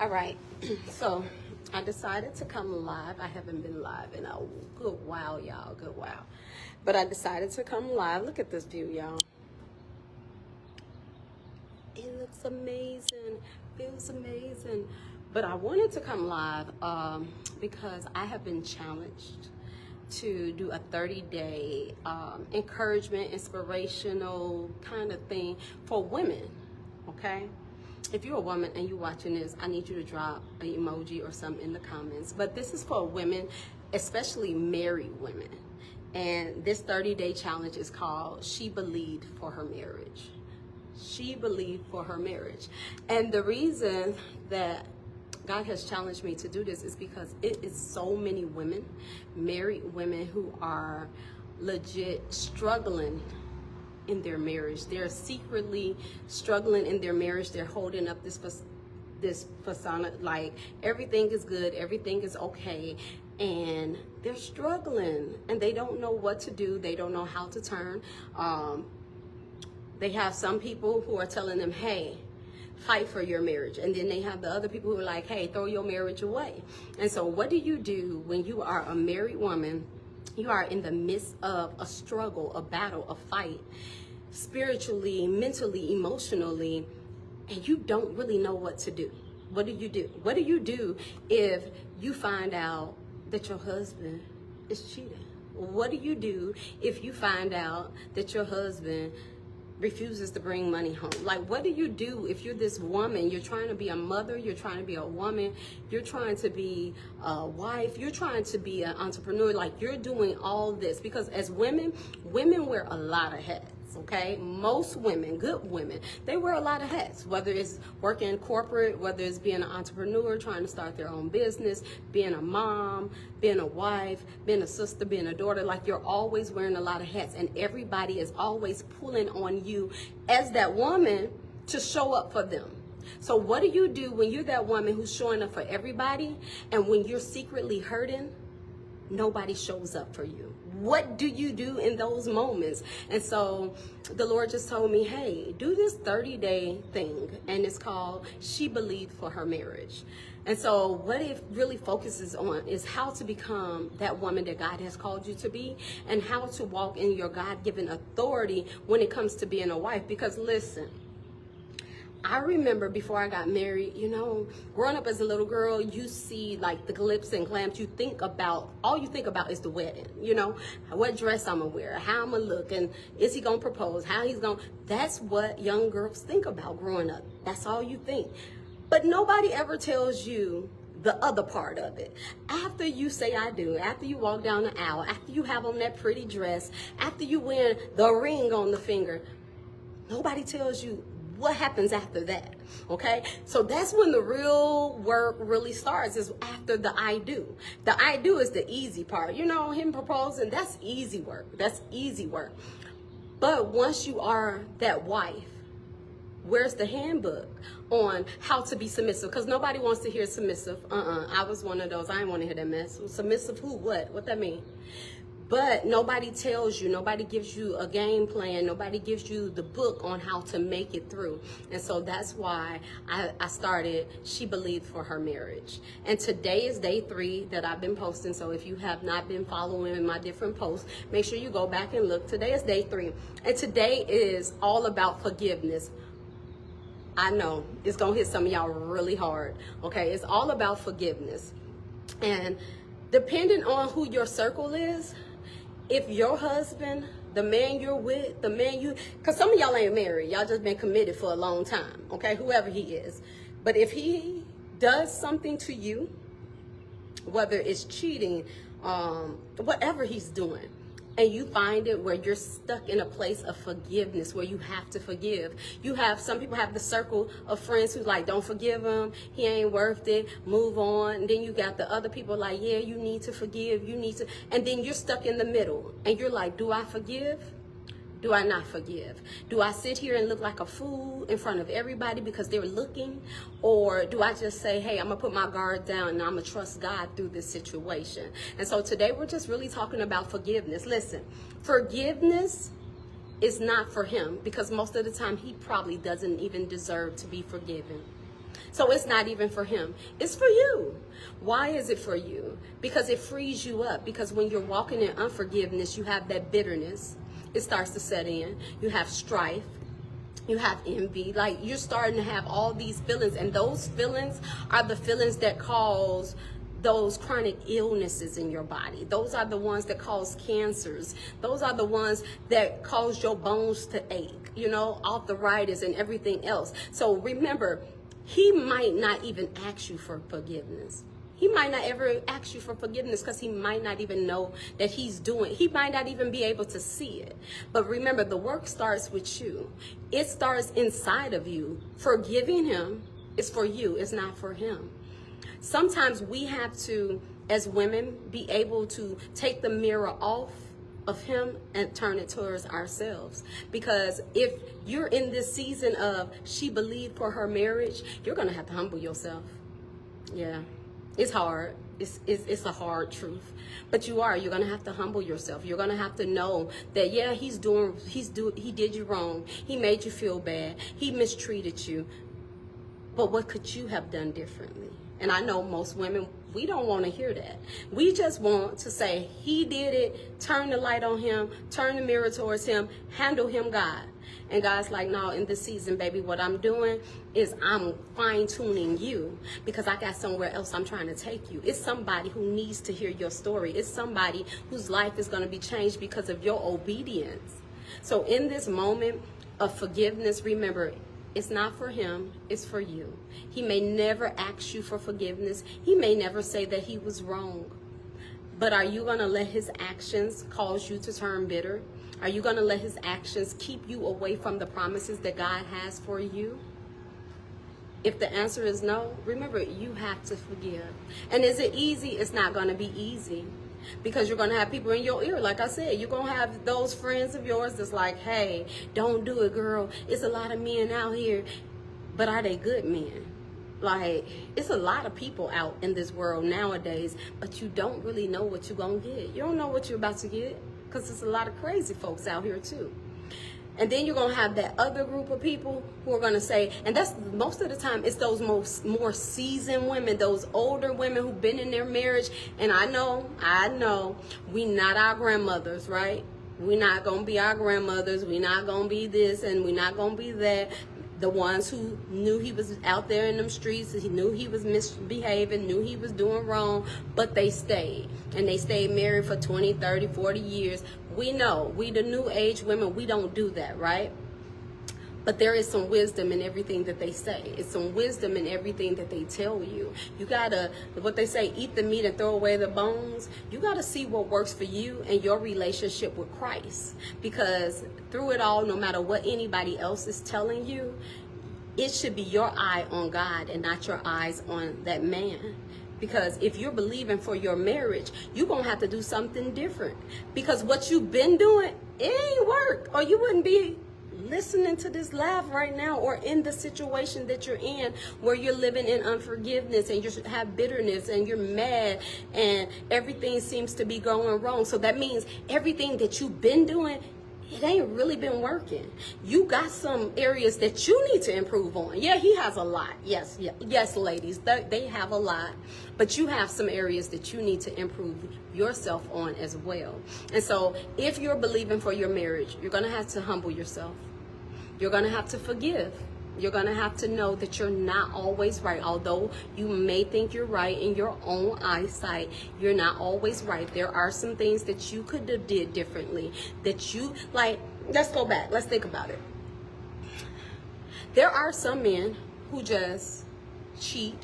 All right, so I decided to come live. I haven't been live in a good while, y'all, good while. But I decided to come live. Look at this view, y'all. It looks amazing, feels amazing. But I wanted to come live because I have been challenged to do a 30-day encouragement, inspirational kind of thing for women, okay? If you're a woman and you're watching this, I need you to drop an emoji or something in the comments. But this is for women, especially married women. And this 30-day challenge is called She Believed for Her Marriage. She believed for her marriage. And the reason that God has challenged me to do this is because it is so many women, married women, who are legit struggling in their marriage. They're secretly struggling in their marriage. They're holding up this facade like everything is good, everything is okay, and they're struggling and they don't know what to do. They don't know how to turn. They have some people who are telling them, hey, fight for your marriage. And then they have the other people who are like, hey, throw your marriage away. And so what do you do when you are a married woman? You are in the midst of a struggle, a battle, a fight, spiritually, mentally, emotionally, and you don't really know what to do. What do you do? What do you do if you find out that your husband is cheating? What do you do if you find out that your husband refuses to bring money home? Like, what do you do if you're this woman? You're trying to be a mother, you're trying to be a woman, you're trying to be a wife, you're trying to be an entrepreneur. Like, you're doing all this because as women wear a lot of hats. Okay, most women, good women, they wear a lot of hats, whether it's working corporate, whether it's being an entrepreneur, trying to start their own business, being a mom, being a wife, being a sister, being a daughter. Like, you're always wearing a lot of hats, and everybody is always pulling on you as that woman to show up for them. So what do you do when you're that woman who's showing up for everybody, and when you're secretly hurting, nobody shows up for you? What do you do in those moments? And so the Lord just told me, hey, do this 30-day thing, and it's called She Believed for Her Marriage. And so what it really focuses on is how to become that woman that God has called you to be, and how to walk in your God-given authority when it comes to being a wife. Because listen, I remember before I got married, you know, growing up as a little girl, you see like the glitz and glams. All you think about is the wedding, you know, what dress I'm gonna wear, how I'm gonna look, and is he gonna propose, how he's gonna, that's what young girls think about growing up. That's all you think. But nobody ever tells you the other part of it. After you say I do, after you walk down the aisle, after you have on that pretty dress, after you wear the ring on the finger, nobody tells you what happens after that. Okay, so that's when the real work really starts, is after the I do. The I do is the easy part, you know, him proposing, that's easy work. That's easy work. But once you are that wife, where's the handbook on how to be submissive? Because nobody wants to hear submissive. I was one of those. I didn't want to hear that mess. Submissive who? What that mean? But nobody tells you, nobody gives you a game plan, nobody gives you the book on how to make it through. And so that's why I started She Believed for Her Marriage. And today is day 3 that I've been posting. So if you have not been following my different posts, make sure you go back and look. Today is day 3. And today is all about forgiveness. I know it's going to hit some of y'all really hard. Okay, it's all about forgiveness. And depending on who your circle is, if your husband, the man you're with, the man you, because some of y'all ain't married, y'all just been committed for a long time, okay, whoever he is. But if he does something to you, whether it's cheating, whatever he's doing, and you find it where you're stuck in a place of forgiveness, where you have to forgive. You have, some people have the circle of friends who's like, don't forgive him, he ain't worth it, move on. And then you got the other people like, yeah, you need to forgive, you need to, and then you're stuck in the middle. And you're like, do I forgive? Do I not forgive? Do I sit here and look like a fool in front of everybody because they're looking? Or do I just say, hey, I'm going to put my guard down and I'm going to trust God through this situation? And so today we're just really talking about forgiveness. Listen, forgiveness is not for him, because most of the time he probably doesn't even deserve to be forgiven. So it's not even for him. It's for you. Why is it for you? Because it frees you up. Because when you're walking in unforgiveness, you have that bitterness. It starts to set in. You have strife. You have envy. Like, you're starting to have all these feelings. And those feelings are the feelings that cause those chronic illnesses in your body. Those are the ones that cause cancers. Those are the ones that cause your bones to ache, you know, arthritis and everything else. So remember, he might not even ask you for forgiveness. He might not ever ask you for forgiveness because he might not even know that he's doing. He might not even be able to see it. But remember, the work starts with you. It starts inside of you. Forgiving him is for you. It's not for him. Sometimes we have to, as women, be able to take the mirror off of him and turn it towards ourselves. Because if you're in this season of she believed for her marriage, you're going to have to humble yourself. Yeah, it's hard. It's a hard truth. But you're going to have to humble yourself. You're going to have to know that, yeah, he did you wrong. He made you feel bad. He mistreated you. But what could you have done differently? And I know most women, we don't want to hear that. We just want to say, he did it, turn the light on him, turn the mirror towards him, handle him, God. And God's like, no, in this season, baby, what I'm doing is I'm fine-tuning you because I got somewhere else I'm trying to take you. It's somebody who needs to hear your story. It's somebody whose life is going to be changed because of your obedience. So in this moment of forgiveness, remember, it's not for him, it's for you. He may never ask you for forgiveness. He may never say that he was wrong. But are you going to let his actions cause you to turn bitter? Are you going to let his actions keep you away from the promises that God has for you? If the answer is no, remember, you have to forgive. And is it easy? It's not going to be easy. Because you're going to have people in your ear. Like I said, you're going to have those friends of yours that's like, hey, don't do it, girl. It's a lot of men out here. But are they good men? Like, it's a lot of people out in this world nowadays, but you don't really know what you're going to get. You don't know what you're about to get because there's a lot of crazy folks out here too. And then you're going to have that other group of people who are going to say, and that's most of the time, it's those more seasoned women, those older women who've been in their marriage. And I know, we not our grandmothers, right? We're not going to be our grandmothers. We're not going to be this and we're not going to be that. The ones who knew he was out there in them streets, he knew he was misbehaving, knew he was doing wrong, but they stayed. And they stayed married for 20, 30, 40 years. We know, we the new age women, we don't do that, right? But there is some wisdom in everything that they say. It's some wisdom in everything that they tell you. You gotta, what they say, eat the meat and throw away the bones. You gotta see what works for you and your relationship with Christ. Because through it all, no matter what anybody else is telling you, it should be your eye on God and not your eyes on that man. Because if you're believing for your marriage, you're going to have to do something different. Because what you've been doing, it ain't work. Or you wouldn't be listening to this live right now, or in the situation that you're in where you're living in unforgiveness and you have bitterness and you're mad and everything seems to be going wrong. So that means everything that you've been doing, it ain't really been working. You got some areas that you need to improve on. Yeah, he has a lot. Yes, ladies, they have a lot. But you have some areas that you need to improve yourself on as well. And so if you're believing for your marriage, you're going to have to humble yourself. You're going to have to forgive. You're going to have to know that you're not always right. Although you may think you're right in your own eyesight, you're not always right. There are some things that you could have did differently. That you, like, let's go back. Let's think about it. There are some men who just cheat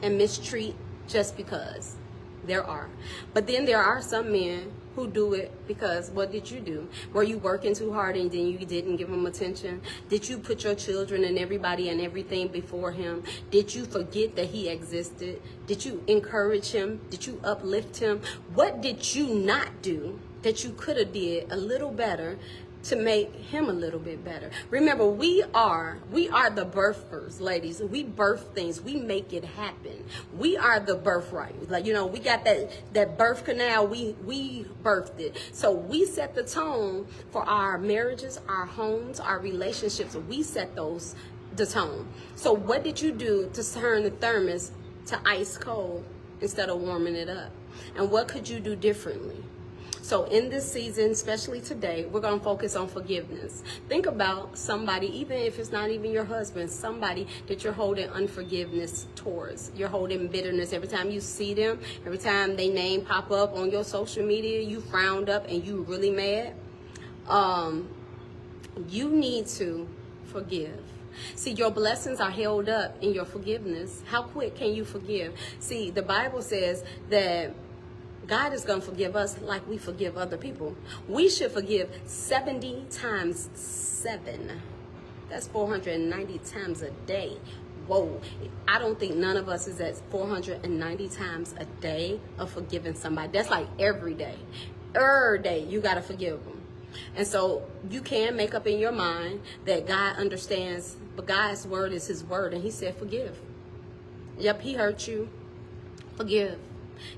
and mistreat just because. There are. But then there are some men who do it because, what did you do? Were you working too hard and then you didn't give him attention? Did you put your children and everybody and everything before him? Did you forget that he existed? Did you encourage him? Did you uplift him? What did you not do that you could have did a little better to make him a little bit better? Remember, we are the birthers, ladies. We birth things. We make it happen. We are the birthright. Like, you know, we got that birth canal. We birthed it. So we set the tone for our marriages, our homes, our relationships. We set those the tone. So what did you do to turn the thermos to ice cold instead of warming it up? And what could you do differently? So in this season, especially today, we're going to focus on forgiveness. Think about somebody, even if it's not even your husband, somebody that you're holding unforgiveness towards. You're holding bitterness every time you see them, every time their name pop up on your social media, you frowned up and you really mad. You need to forgive. See, your blessings are held up in your forgiveness. How quick can you forgive? See, the Bible says that God is going to forgive us like we forgive other people. We should forgive 70 times 7. That's 490 times a day. Whoa. I don't think none of us is at 490 times a day of forgiving somebody. That's like every day. Every day you got to forgive them. And so you can make up in your mind that God understands, but God's word is his word. And he said, forgive. Yep, he hurt you. Forgive.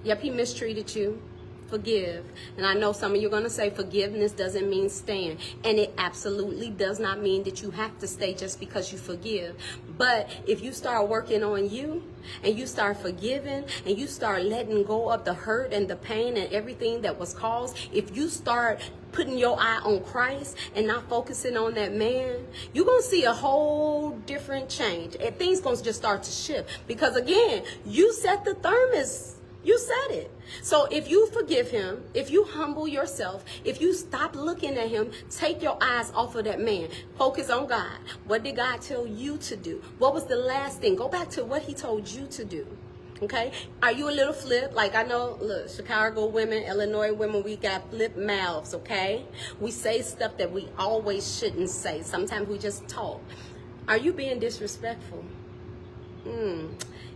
Yep, he mistreated you. Forgive. And I know some of you are going to say forgiveness doesn't mean stand. And it absolutely does not mean that you have to stay just because you forgive. But if you start working on you and you start forgiving and you start letting go of the hurt and the pain and everything that was caused, if you start putting your eye on Christ and not focusing on that man, you're going to see a whole different change. And things going to just start to shift. Because again, you set the thermos. You said it. So if you forgive him, if you humble yourself, if you stop looking at him, take your eyes off of that man. Focus on God. What did God tell you to do? What was the last thing? Go back to what he told you to do. Okay? Are you a little flip? Like I know, look, Chicago women, Illinois women, we got flip mouths, okay? We say stuff that we always shouldn't say. Sometimes we just talk. Are you being disrespectful?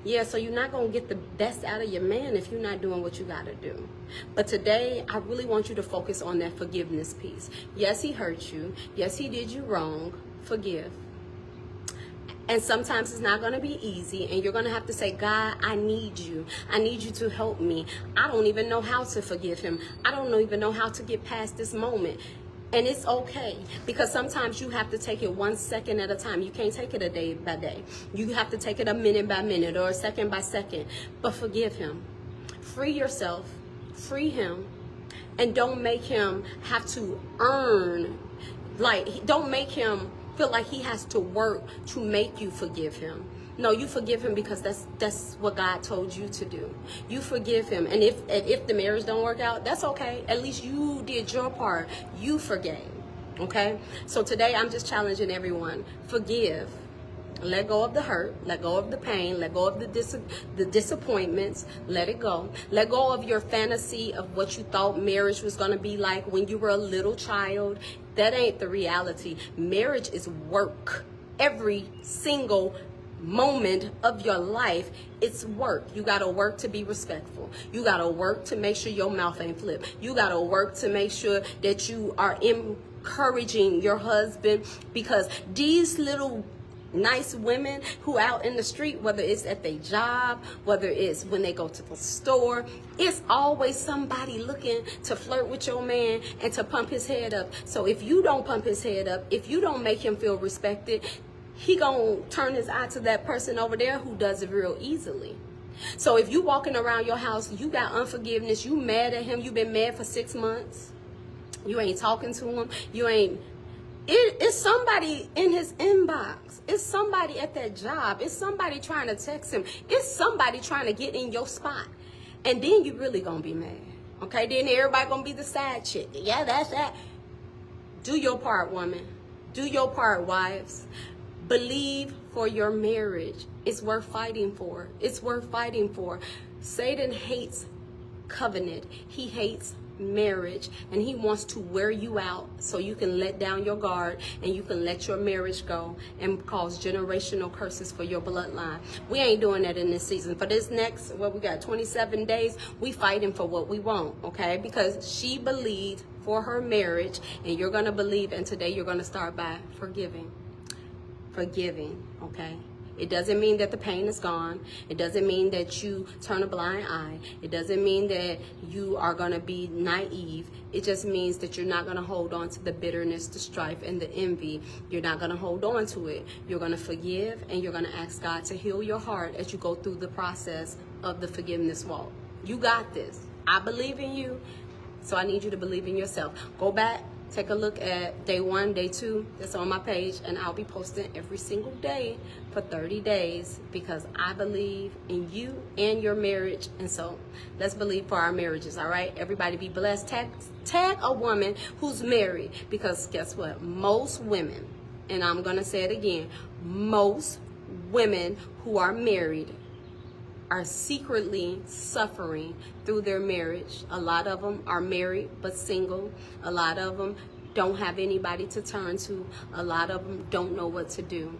Yeah, so you're not going to get the best out of your man if you're not doing what you got to do. But today, I really want you to focus on that forgiveness piece. Yes, he hurt you. Yes, he did you wrong. Forgive. And sometimes it's not going to be easy. And you're going to have to say, God, I need you. I need you to help me. I don't even know how to forgive him. I don't even know how to get past this moment. And it's okay, because sometimes you have to take it 1 second at a time. You can't take it a day by day. You have to take it a minute by minute or a second by second. But forgive him. Free yourself. Free him. And don't make him have to earn. Like, don't make him feel like he has to work to make you forgive him. No, you forgive him because that's what God told you to do. You forgive him. And if the marriage don't work out, that's okay. At least you did your part. You forgave. Okay? So today I'm just challenging everyone. Forgive. Let go of the hurt. Let go of the pain. Let go of the disappointments. Let it go. Let go of your fantasy of what you thought marriage was going to be like when you were a little child. That ain't the reality. Marriage is work. Every single moment of your life, it's work. You got to work to be respectful. You got to work to make sure your mouth ain't flipped. You got to work to make sure that you are encouraging your husband, because these little nice women who out in the street, whether it's at their job, whether it's when they go to the store, it's always somebody looking to flirt with your man and to pump his head up. So if you don't pump his head up, if you don't make him feel respected, he gonna turn his eye to that person over there who does it real easily. So if you walking around your house, you got unforgiveness, you mad at him, you been mad for 6 months, you ain't talking to him, it's somebody in his inbox, it's somebody at that job, it's somebody trying to text him, it's somebody trying to get in your spot, and then you really gonna be mad. Okay, then everybody gonna be the side chick. Yeah, that's that. Do your part, woman. Do your part, wives. Believe for your marriage. It's worth fighting for. It's worth fighting for. Satan hates covenant. He hates marriage, and he wants to wear you out so you can let down your guard and you can let your marriage go and cause generational curses for your bloodline. We ain't doing that in this season. For this next, we got 27 days, we fighting for what we want, okay? Because she believed for her marriage, and you're going to believe, and today you're going to start by forgiving, okay? It doesn't mean that the pain is gone. It doesn't mean that you turn a blind eye. It doesn't mean that you are going to be naive. It just means that you're not going to hold on to the bitterness, the strife, and the envy. You're not going to hold on to it. You're going to forgive, and you're going to ask God to heal your heart as you go through the process of the forgiveness walk. You got this. I believe in you, so I need you to believe in yourself. Go back. Take a look at day 1, day 2. That's on my page, and I'll be posting every single day for 30 days because I believe in you and your marriage. And so let's believe for our marriages, all right? Everybody be blessed. Tag a woman who's married, because guess what? Most women, and I'm going to say it again, most women who are married are secretly suffering through their marriage. A lot of them are married but single. A lot of them don't have anybody to turn to. A lot of them don't know what to do.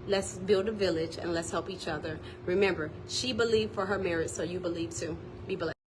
Let's build a village and let's help each other. Remember, she believed for her marriage, so you believe too. Be blessed.